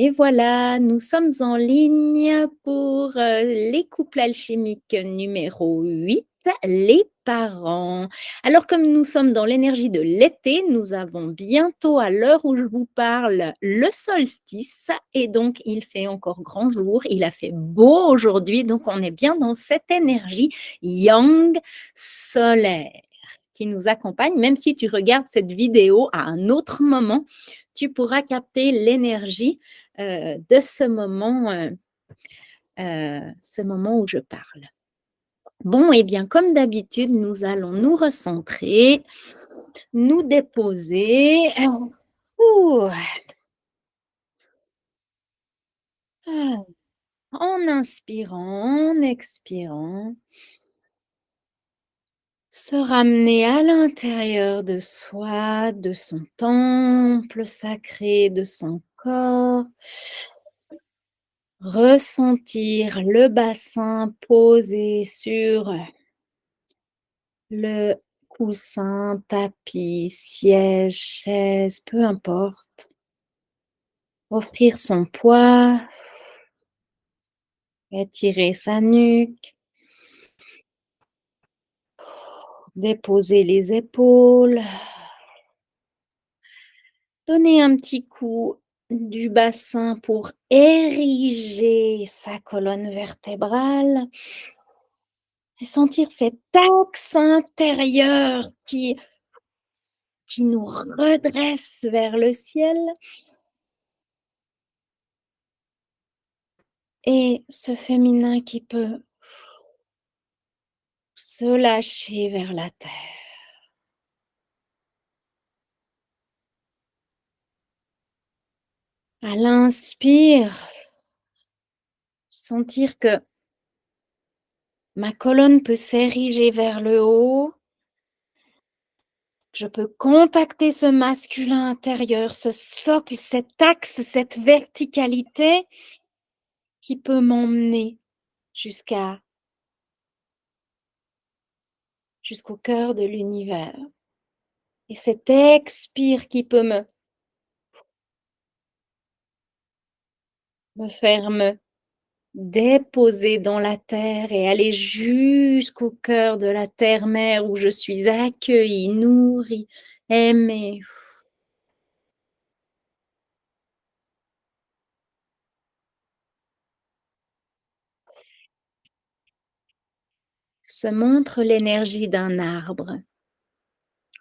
Et voilà, nous sommes en ligne pour, les couples alchimiques numéro 8, les parents. Alors comme nous sommes dans l'énergie de l'été, nous avons bientôt, à l'heure où je vous parle, le solstice et donc il fait encore grand jour. Il a fait beau aujourd'hui, donc on est bien dans cette énergie yang solaire qui nous accompagne. Même si tu regardes cette vidéo à un autre moment, tu pourras capter l'énergie de ce moment où je parle. Bon, et bien, comme d'habitude, nous allons nous recentrer, nous déposer. Ouh, ah, en inspirant, en expirant, se ramener à l'intérieur de soi, de son temple sacré, de son corps. Ressentir le bassin posé sur le coussin, tapis, siège, chaise, peu importe. Offrir son poids, étirer sa nuque, déposer les épaules, donner un petit coup du bassin pour ériger sa colonne vertébrale et sentir cet axe intérieur qui nous redresse vers le ciel. Et ce féminin qui peut se lâcher vers la terre. À l'inspire, sentir que ma colonne peut s'ériger vers le haut. Je peux contacter ce masculin intérieur, ce socle, cet axe, cette verticalité qui peut m'emmener jusqu'au cœur de l'univers. Et cet expire qui peut me faire me déposer dans la terre et aller jusqu'au cœur de la terre-mère où je suis accueillie, nourrie, aimée. Se montre l'énergie d'un arbre.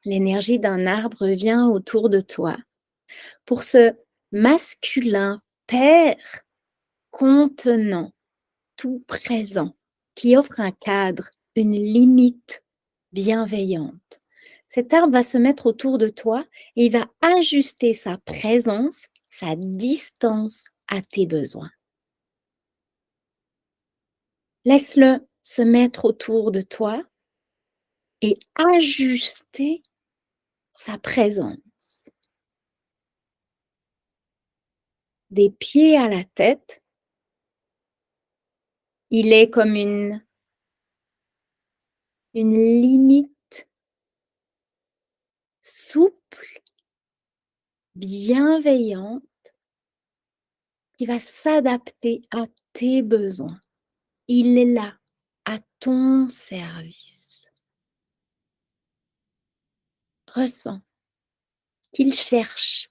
L'énergie d'un arbre vient autour de toi. Pour ce masculin père contenant, tout présent, qui offre un cadre, une limite bienveillante. Cet arbre va se mettre autour de toi et il va ajuster sa présence, sa distance à tes besoins. Laisse-le se mettre autour de toi et ajuster sa présence. Des pieds à la tête, il est comme une limite souple, bienveillante, qui va s'adapter à tes besoins. Il est là, à ton service. Ressens qu'il cherche,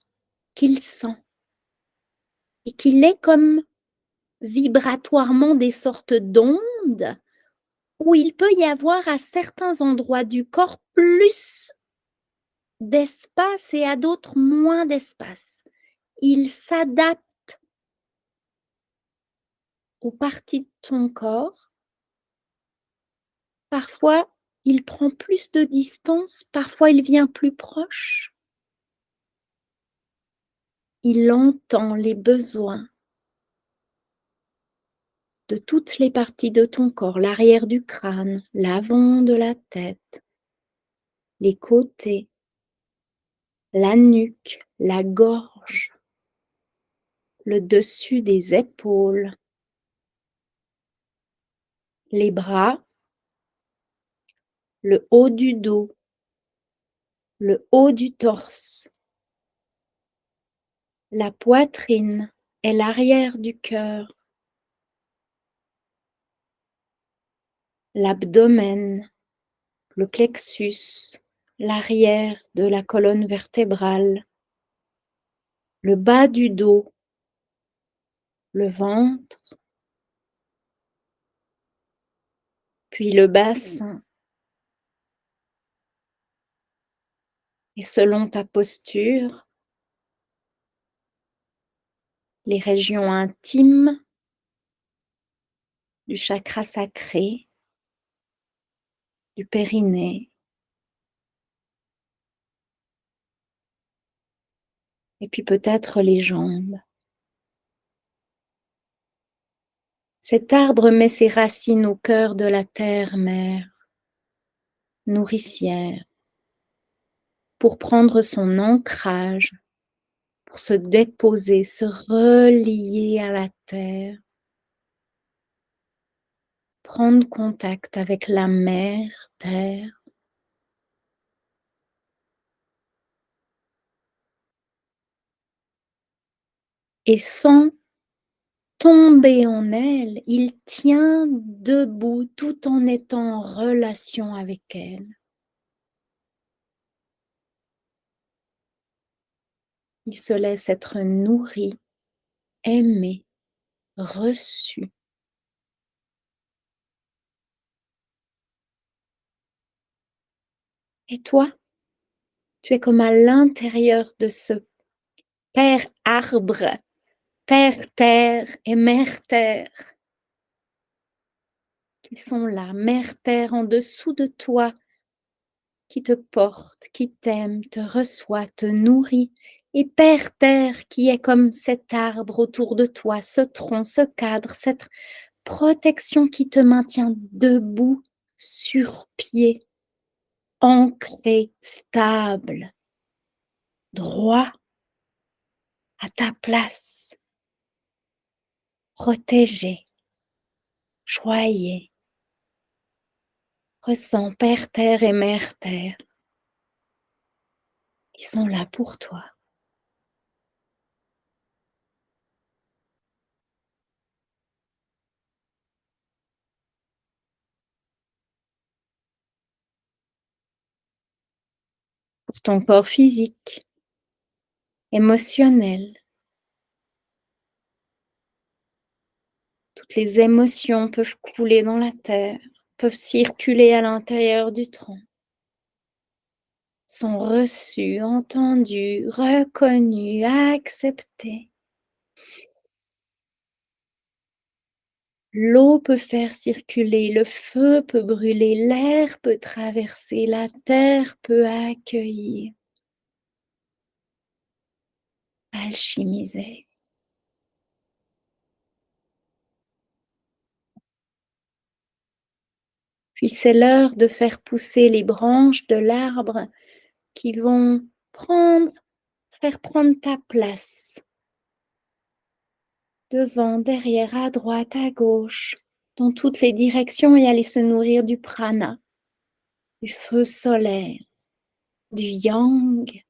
qu'il sent et qu'il est comme vibratoirement des sortes d'ondes où il peut y avoir à certains endroits du corps plus d'espace et à d'autres moins d'espace. Il s'adapte aux parties de ton corps. Parfois, il prend plus de distance, parfois il vient plus proche. Il entend les besoins de toutes les parties de ton corps, l'arrière du crâne, l'avant de la tête, les côtés, la nuque, la gorge, le dessus des épaules, les bras, le haut du dos, le haut du torse, la poitrine, et l'arrière du cœur, l'abdomen, le plexus, l'arrière de la colonne vertébrale, le bas du dos, le ventre, puis le bassin. Et selon ta posture, les régions intimes du chakra sacré, du périnée, et puis peut-être les jambes. Cet arbre met ses racines au cœur de la terre-mère, nourricière, pour prendre son ancrage, pour se déposer, se relier à la terre, prendre contact avec la mère terre et sans tomber en elle, il tient debout tout en étant en relation avec elle. Il se laisse être nourri, aimé, reçu. Et toi, tu es comme à l'intérieur de ce père arbre, père terre et mère terre qui sont là, mère terre en dessous de toi, qui te porte, qui t'aime, te reçoit, te nourrit, et père terre qui est comme cet arbre autour de toi, ce tronc, ce cadre, cette protection qui te maintient debout, sur pied, ancré, stable, droit, à ta place, protégé, choyé. Ressens père terre et mère terre qui sont là pour toi. Pour ton corps physique, émotionnel. Toutes les émotions peuvent couler dans la terre, peuvent circuler à l'intérieur du tronc, sont reçues, entendues, reconnues, acceptées. L'eau peut faire circuler, le feu peut brûler, l'air peut traverser, la terre peut accueillir, alchimiser. Puis c'est l'heure de faire pousser les branches de l'arbre qui vont faire prendre ta place. Devant, derrière, à droite, à gauche, dans toutes les directions et aller se nourrir du prana, du feu solaire, du yang,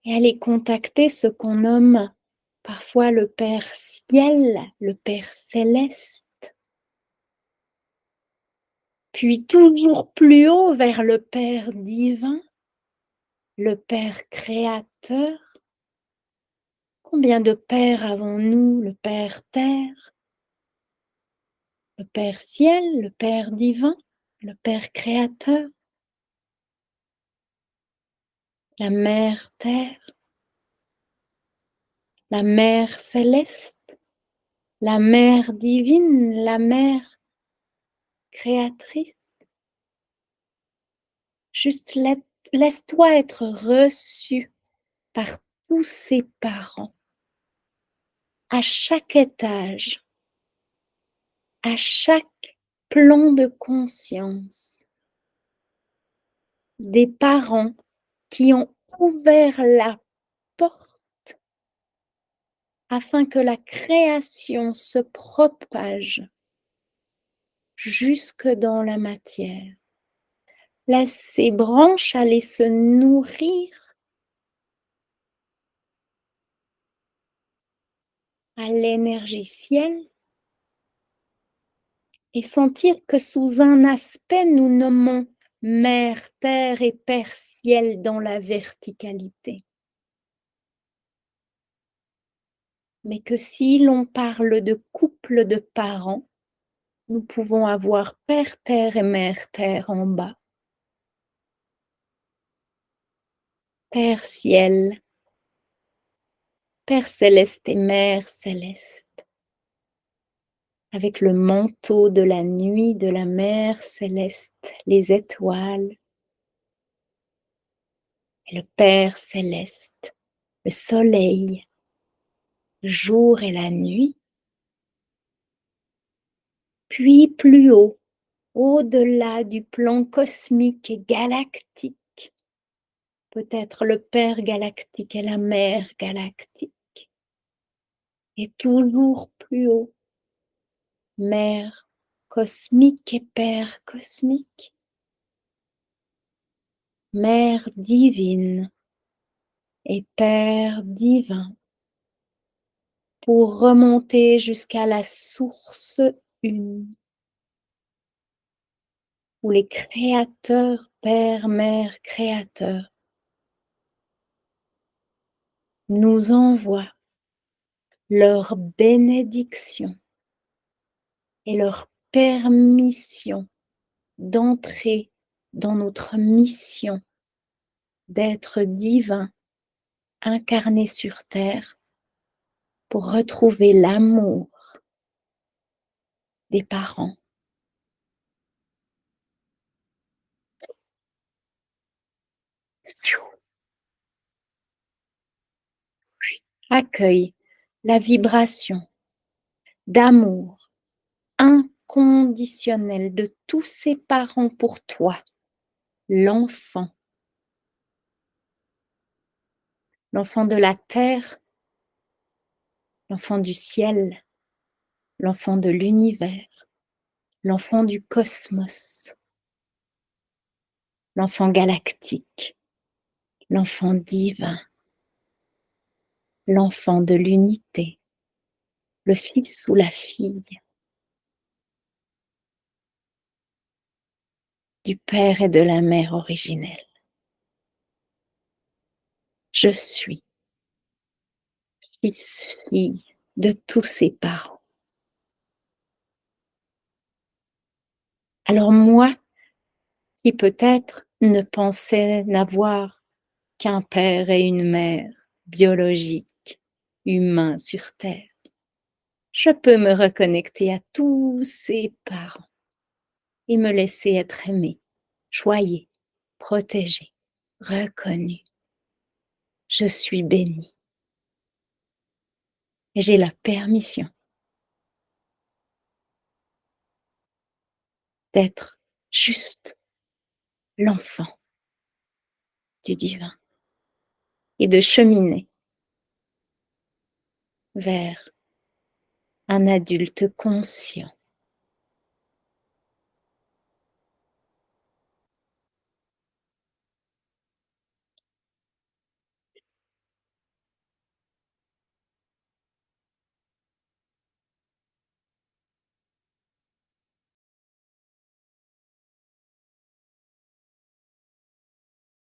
et aller contacter ce qu'on nomme parfois le Père Ciel, le Père Céleste, puis toujours plus haut vers le Père Divin, le Père Créateur. Combien de pères avons-nous? Le Père Terre, le Père Ciel, le Père Divin, le Père Créateur, la Mère Terre, la Mère Céleste, la Mère Divine, la Mère Créatrice. Juste laisse-toi être reçu par tous ces parents, à chaque étage, à chaque plan de conscience, des parents qui ont ouvert la porte afin que la création se propage jusque dans la matière. Laisse ces branches aller se nourrir à l'énergie ciel et sentir que sous un aspect, nous nommons mère terre et père ciel dans la verticalité. Mais que si l'on parle de couple de parents, nous pouvons avoir père terre et mère terre en bas. Père ciel, Père céleste et Mère céleste, avec le manteau de la nuit de la Mère céleste, les étoiles, et le Père céleste, le soleil, le jour et la nuit, puis plus haut, au-delà du plan cosmique et galactique, peut-être le Père galactique et la Mère galactique, et toujours plus haut, Mère cosmique et Père cosmique, Mère divine et Père divin, pour remonter jusqu'à la source une, où les créateurs, Père, Mère, créateurs, nous envoient leur bénédiction et leur permission d'entrer dans notre mission d'être divin incarné sur terre pour retrouver l'amour des parents. Accueille la vibration d'amour inconditionnel de tous ses parents pour toi, l'enfant, l'enfant de la terre, l'enfant du ciel, l'enfant de l'univers, l'enfant du cosmos, l'enfant galactique, l'enfant divin, l'enfant de l'unité, le fils ou la fille du père et de la mère originelle. Je suis fils, fille de tous ses parents. Alors moi, qui peut-être ne pensais n'avoir qu'un père et une mère biologiques, humains sur Terre, je peux me reconnecter à tous ces parents et me laisser être aimé, choyé, protégé, reconnu. Je suis bénie et j'ai la permission d'être juste l'enfant du divin et de cheminer vers un adulte conscient.